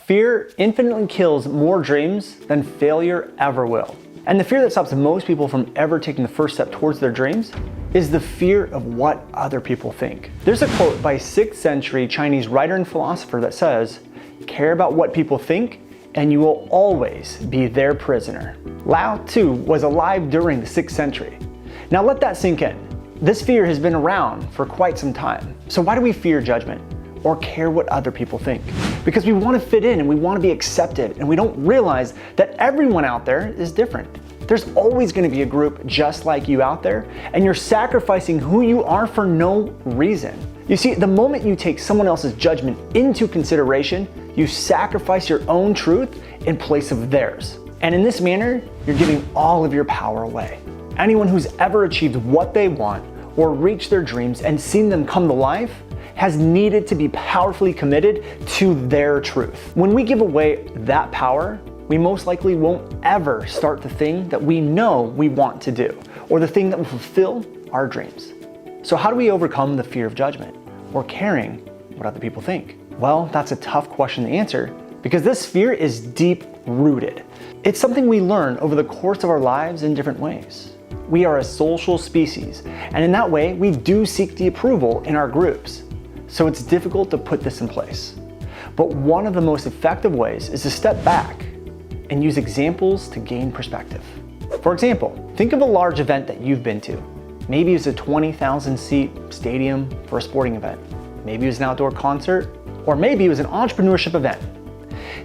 Fear infinitely kills more dreams than failure ever will. And the fear that stops most people from ever taking the first step towards their dreams is the fear of what other people think. There's a quote by 6th century Chinese writer and philosopher that says, "Care about what people think and you will always be their prisoner." Lao Tzu was alive during the 6th century. Now let that sink in. This fear has been around for quite some time. So why do we fear judgment or care what other people think? Because we want to fit in and we want to be accepted, and we don't realize that everyone out there is different. There's always going to be a group just like you out there, and you're sacrificing who you are for no reason. You see, the moment you take someone else's judgment into consideration, you sacrifice your own truth in place of theirs. And in this manner, you're giving all of your power away. Anyone who's ever achieved what they want or reached their dreams and seen them come to life has needed to be powerfully committed to their truth. When we give away that power, we most likely won't ever start the thing that we know we want to do, or the thing that will fulfill our dreams. So how do we overcome the fear of judgment or caring what other people think? Well, that's a tough question to answer because this fear is deep-rooted. It's something we learn over the course of our lives in different ways. We are a social species, and in that way, we do seek the approval in our groups. So it's difficult to put this in place. But one of the most effective ways is to step back and use examples to gain perspective. For example, think of a large event that you've been to. Maybe it was a 20,000 seat stadium for a sporting event. Maybe it was an outdoor concert, or maybe it was an entrepreneurship event.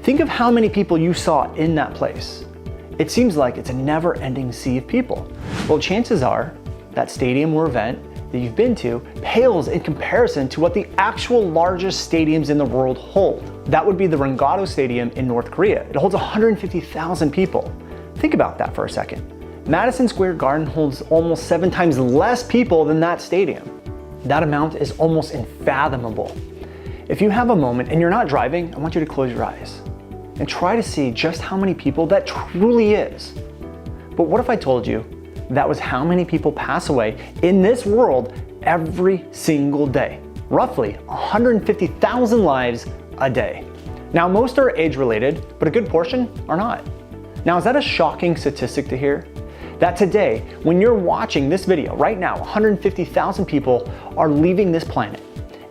Think of how many people you saw in that place. It seems like it's a never-ending sea of people. Well, chances are that stadium or event that you've been to pales in comparison to what the actual largest stadiums in the world hold. That would be the Rungado Stadium in North Korea. It holds 150,000 people. Think about that for a second. Madison Square Garden holds almost 7 times less people than that stadium. That amount is almost unfathomable. If you have a moment and you're not driving, I want you to close your eyes and try to see just how many people that truly is. But what if I told you that was how many people pass away in this world every single day? Roughly 150,000 lives a day. Now, most are age-related, but a good portion are not. Now, is that a shocking statistic to hear? That today, when you're watching this video right now, 150,000 people are leaving this planet.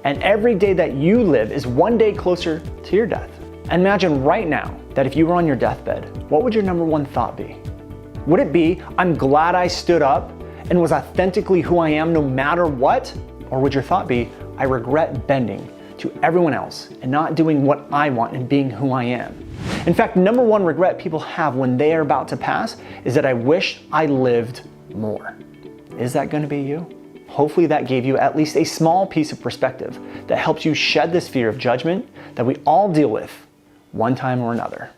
And every day that you live is one day closer to your death. Imagine right now that if you were on your deathbed, what would your number one thought be? Would it be, I'm glad I stood up and was authentically who I am no matter what? Or would your thought be, I regret bending to everyone else and not doing what I want and being who I am? In fact, number one regret people have when they are about to pass is that I wish I lived more. Is that going to be you? Hopefully that gave you at least a small piece of perspective that helps you shed this fear of judgment that we all deal with one time or another.